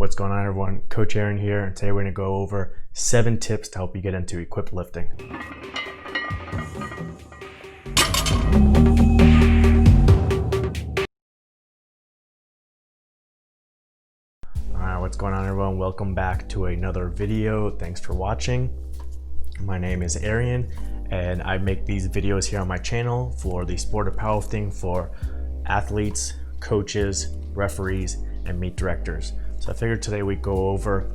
What's going on, everyone? Coach Aaron here, and today we're going to go over 7 tips to help you get into equipped lifting. Alright, what's going on, everyone? Welcome back to another video. Thanks for watching. My name is Aaron, and I make these videos here on my channel for the sport of powerlifting for athletes, coaches, referees, and meet directors. So I figured today we'd go over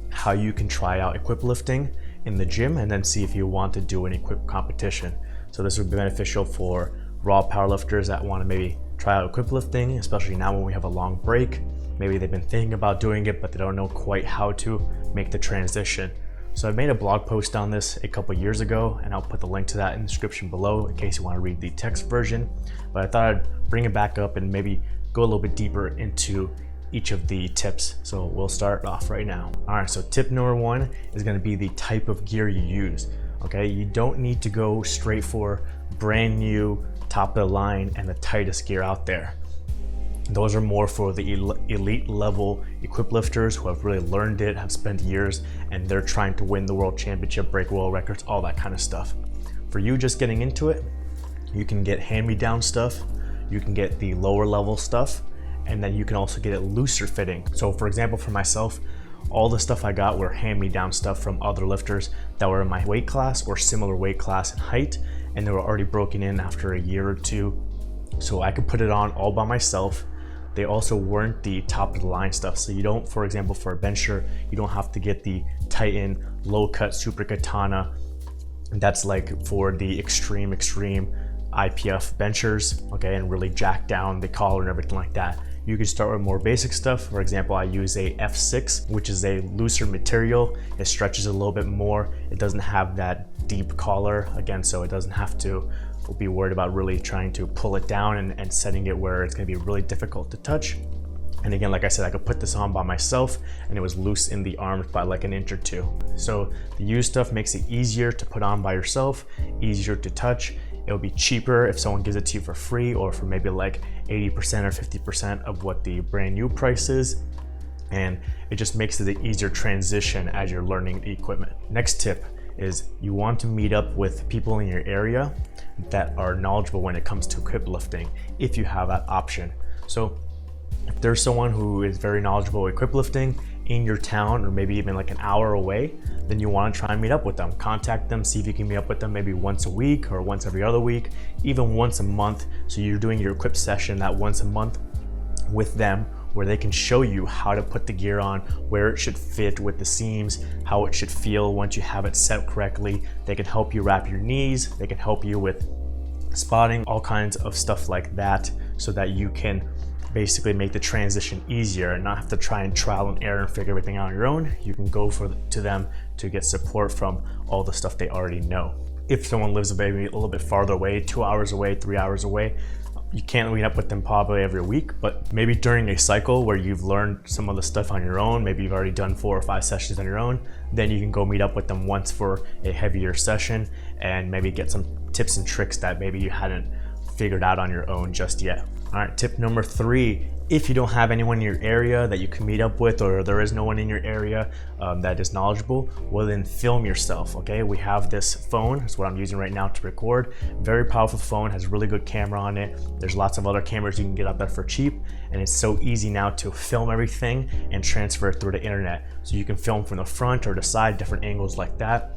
how you can try out equipped lifting in the gym and then see if you want to do an equipped competition. So this would be beneficial for raw powerlifters that want to maybe try out equipped lifting, especially now when we have a long break. Maybe they've been thinking about doing it, but they don't know quite how to make the transition. So I made a blog post on this a couple years ago, and I'll put the link to that in the description below in case you want to read the text version. But I thought I'd bring it back up and maybe go a little bit deeper into each of the tips. So we'll start off right now. All right, so tip number 1 is going to be the type of gear you use. Okay, you don't need to go straight for brand new, top of the line, and the tightest gear out there. Those are more for the elite level equipped lifters who have really learned it, have spent years, and they're trying to win the world championship, break world records, all that kind of stuff. For you just getting into it, you can get hand-me-down stuff, you can get the lower level stuff, and then you can also get it looser fitting. So for example, for myself, all the stuff I got were hand-me-down stuff from other lifters that were in my weight class or similar weight class and height, and they were already broken in after a year or two. So I could put it on all by myself. They also weren't the top of the line stuff. So you don't, for example, for a bencher, you don't have to get the Titan low cut Super Katana. That's like for the extreme IPF benchers, okay, and really jack down the collar and everything like that. You can start with more basic stuff. For example, I use a F6, which is a looser material. It stretches a little bit more. It doesn't have that deep collar, again, so it doesn't have to be worried about really trying to pull it down and setting it where it's gonna be really difficult to touch. And again, like I said, I could put this on by myself and it was loose in the arms by like an inch or two. So the used stuff makes it easier to put on by yourself, easier to touch. It'll be cheaper if someone gives it to you for free or for maybe like 80% or 50% of what the brand new price is. And it just makes it an easier transition as you're learning the equipment. Next tip is you want to meet up with people in your area that are knowledgeable when it comes to equipped lifting, if you have that option. So if there's someone who is very knowledgeable with equipped lifting in your town or maybe even like an hour away, then you want to try and meet up with them. Contact them, see if you can meet up with them maybe once a week or once every other week, even once a month. So you're doing your equipped session that once a month with them, where they can show you how to put the gear on, where it should fit with the seams, how it should feel once you have it set correctly. They can help you wrap your knees, they can help you with spotting, all kinds of stuff like that, so that you can basically make the transition easier and not have to try and trial and error and figure everything out on your own. You can go to them to get support from all the stuff they already know. If someone lives maybe a little bit farther away, 2 hours away, 3 hours away, you can't meet up with them probably every week, but maybe during a cycle where you've learned some of the stuff on your own, maybe you've already done 4 or 5 sessions on your own, then you can go meet up with them once for a heavier session and maybe get some tips and tricks that maybe you hadn't figured out on your own just yet. All right, tip number 3, if you don't have anyone in your area that you can meet up with, or there is no one in your area that is knowledgeable, well then film yourself, okay? We have this phone, that's what I'm using right now to record. Very powerful phone, has really good camera on it. There's lots of other cameras you can get out there for cheap, and it's so easy now to film everything and transfer it through the internet. So you can film from the front or the side, different angles like that.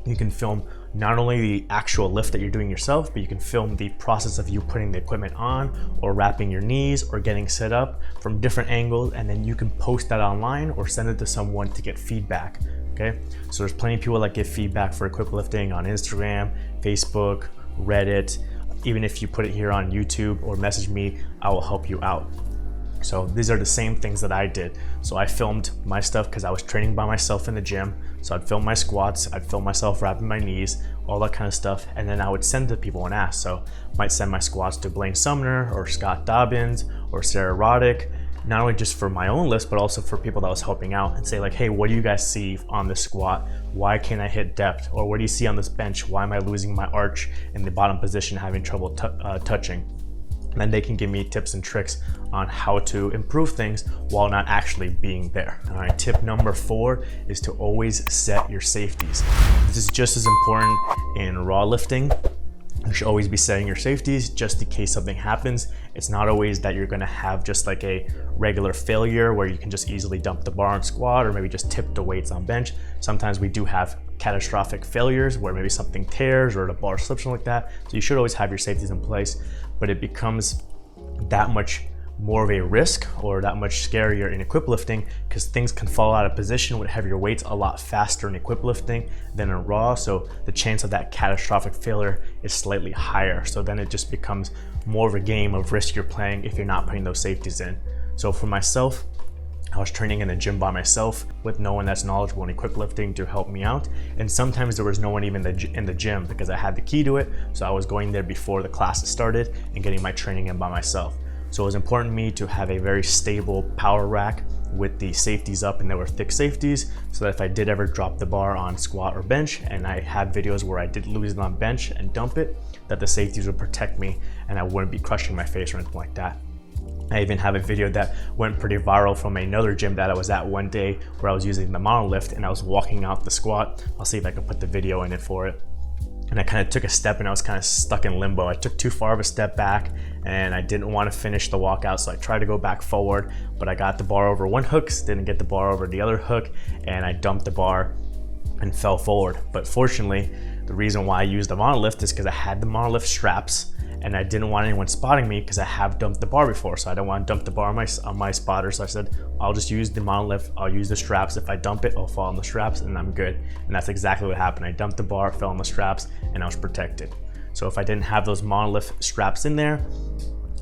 You can film not only the actual lift that you're doing yourself, but you can film the process of you putting the equipment on or wrapping your knees or getting set up from different angles, and then you can post that online or send it to someone to get feedback, okay? So there's plenty of people that give feedback for equipped lifting on Instagram, Facebook, Reddit. Even if you put it here on YouTube or message me, I will help you out. So these are the same things that I did. So I filmed my stuff because I was training by myself in the gym. So I'd film my squats, I'd film myself wrapping my knees, all that kind of stuff. And then I would send to people and ask. So I might send my squats to Blaine Sumner or Scott Dobbins or Sarah Roddick, not only just for my own list, but also for people that I was helping out, and say like, hey, what do you guys see on this squat? Why can't I hit depth? Or what do you see on this bench? Why am I losing my arch in the bottom position, having trouble touching? and then they can give me tips and tricks on how to improve things while not actually being there. All right, tip number 4 is to always set your safeties. This is just as important in raw lifting. You should always be setting your safeties just in case something happens. It's not always that you're gonna have just like a regular failure where you can just easily dump the bar on squat or maybe just tip the weights on bench. Sometimes we do have catastrophic failures where maybe something tears or the bar slips, something like that. So you should always have your safeties in place, but it becomes that much more of a risk or that much scarier in equip lifting because things can fall out of position with heavier weights a lot faster in equip lifting than in raw. So the chance of that catastrophic failure is slightly higher. So then it just becomes more of a game of risk you're playing if you're not putting those safeties in. So for myself, I was training in the gym by myself with no one that's knowledgeable in equip lifting to help me out. And sometimes there was no one even in the gym because I had the key to it. So I was going there before the classes started and getting my training in by myself. So it was important to me to have a very stable power rack with the safeties up, and they were thick safeties so that if I did ever drop the bar on squat or bench, and I had videos where I did lose it on bench and dump it, that the safeties would protect me and I wouldn't be crushing my face or anything like that. I even have a video that went pretty viral from another gym that I was at one day where I was using the monolift and I was walking out the squat. I'll see if I can put the video in it for it. And I kind of took a step and I was kind of stuck in limbo. I took too far of a step back and I didn't want to finish the walkout, so I tried to go back forward, but I got the bar over one hook, didn't get the bar over the other hook, and I dumped the bar and fell forward. But fortunately, the reason why I used the monolift is because I had the monolift straps and I didn't want anyone spotting me because I have dumped the bar before, so I don't want to dump the bar on my spotter. So I said, I'll just use the monolift, I'll use the straps. If I dump it, I'll fall on the straps and I'm good. And that's exactly what happened. I dumped the bar, fell on the straps, and I was protected. So if I didn't have those monolift straps in there,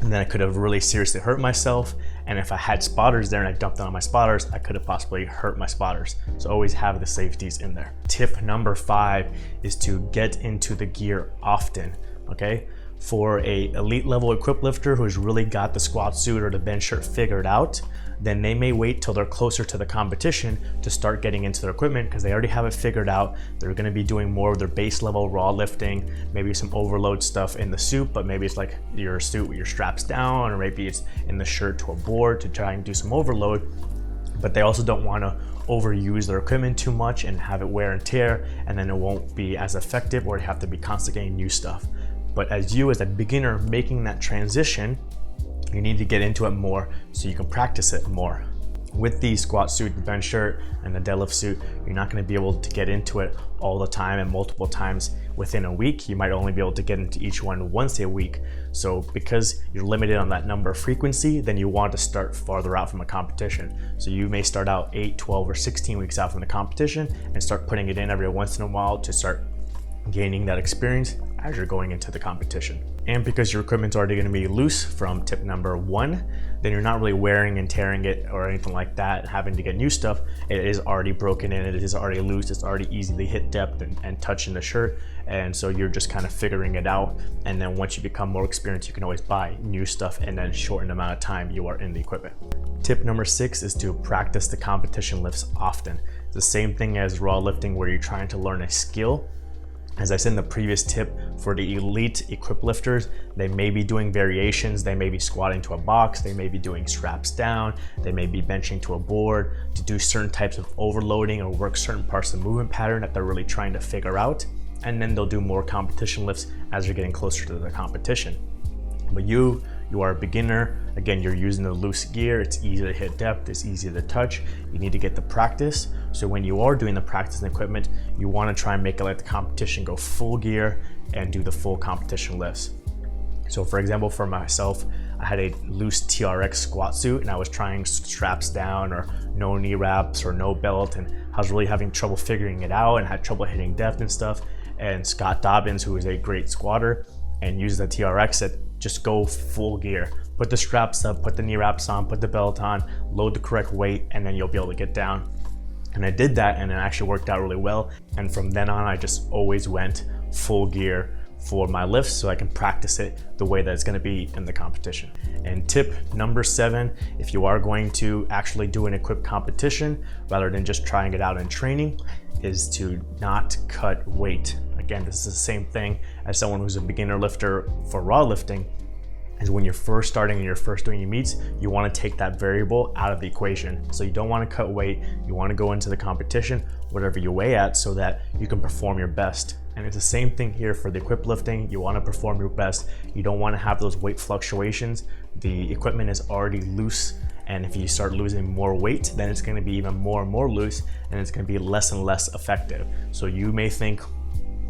and then I could have really seriously hurt myself. And if I had spotters there and I dumped it on my spotters, I could have possibly hurt my spotters. So always have the safeties in there. Tip number 5 is to get into the gear often, okay? For a elite level equip lifter who's really got the squat suit or the bench shirt figured out, then they may wait till they're closer to the competition to start getting into their equipment because they already have it figured out. They're going to be doing more of their base level raw lifting, maybe some overload stuff in the suit, but maybe it's like your suit with your straps down, or maybe it's in the shirt to a board to try and do some overload. But they also don't want to overuse their equipment too much and have it wear and tear, and then it won't be as effective, or you have to be constantly getting new stuff. But as a beginner making that transition, you need to get into it more so you can practice it more. With the squat suit, the bench shirt, and the deadlift suit, you're not going to be able to get into it all the time and multiple times within a week. You might only be able to get into each one once a week. So because you're limited on that number of frequency, then you want to start farther out from a competition. So you may start out 8, 12, or 16 weeks out from the competition and start putting it in every once in a while to start gaining that experience as you're going into the competition. And because your equipment's already going to be loose from tip number 1, then you're not really wearing and tearing it or anything like that, having to get new stuff. It is already broken in, it is already loose, it's already easy to hit depth and touch in the shirt. And so you're just kind of figuring it out. And then once you become more experienced, you can always buy new stuff and then shorten the amount of time you are in the equipment. Tip number 6 is to practice the competition lifts often. It's the same thing as raw lifting where you're trying to learn a skill. As I said in the previous tip, for the elite equip lifters, they may be doing variations, they may be squatting to a box, they may be doing straps down, they may be benching to a board to do certain types of overloading or work certain parts of the movement pattern that they're really trying to figure out. And then they'll do more competition lifts as you're getting closer to the competition. But you are a beginner. Again, you're using the loose gear. It's easy to hit depth. It's easy to touch. You need to get the practice. So when you are doing the practice and equipment, you want to try and make it like the competition, go full gear and do the full competition lifts. So for example, for myself, I had a loose TRX squat suit and I was trying straps down or no knee wraps or no belt. And I was really having trouble figuring it out and had trouble hitting depth and stuff. And Scott Dobbins, who is a great squatter and uses the TRX, said, just go full gear. Put the straps up, put the knee wraps on, put the belt on, load the correct weight, and then you'll be able to get down. And I did that and it actually worked out really well. And from then on, I just always went full gear for my lifts so I can practice it the way that it's gonna be in the competition. And tip number 7, if you are going to actually do an equipped competition, rather than just trying it out in training, is to not cut weight. Again, this is the same thing as someone who's a beginner lifter for raw lifting. is when you're first starting and you're first doing your meets, you want to take that variable out of the equation. So you don't want to cut weight, you want to go into the competition, whatever you weigh at, so that you can perform your best. And it's the same thing here for the equip lifting. You want to perform your best. You don't want to have those weight fluctuations. The equipment is already loose, and if you start losing more weight, then it's going to be even more and more loose, and it's going to be less and less effective. So you may think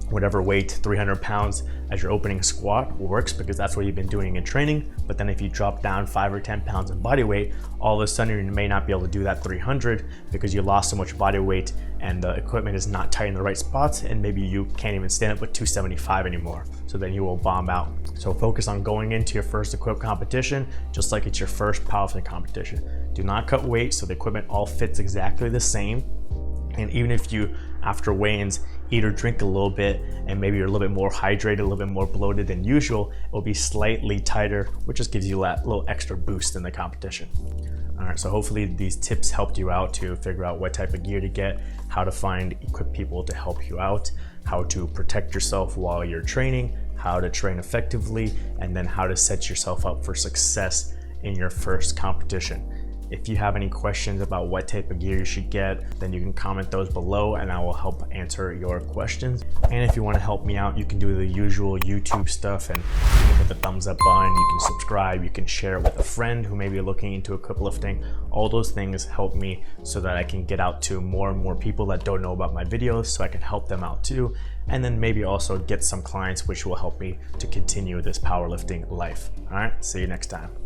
whatever weight, 300 pounds as your opening squat works because that's what you've been doing in training. But then if you drop down 5 or 10 pounds in body weight, all of a sudden you may not be able to do that 300 because you lost so much body weight and the equipment is not tight in the right spots, and maybe you can't even stand up with 275 anymore. So then you will bomb out. So focus on going into your first equip competition just like it's your first powerlifting competition. Do not cut weight so the equipment all fits exactly the same. And even if you, after weigh-ins, eat or drink a little bit and maybe you're a little bit more hydrated, a little bit more bloated than usual, it will be slightly tighter, which just gives you that little extra boost in the competition. All right, so hopefully these tips helped you out to figure out what type of gear to get, how to find equipped people to help you out, how to protect yourself while you're training, how to train effectively, and then how to set yourself up for success in your first competition. If you have any questions about what type of gear you should get, then you can comment those below and I will help answer your questions. And if you want to help me out, you can do the usual YouTube stuff and you can hit the thumbs up button, you can subscribe, you can share it with a friend who may be looking into equip lifting. All those things help me so that I can get out to more and more people that don't know about my videos so I can help them out too. And then maybe also get some clients, which will help me to continue this powerlifting life. All right, see you next time.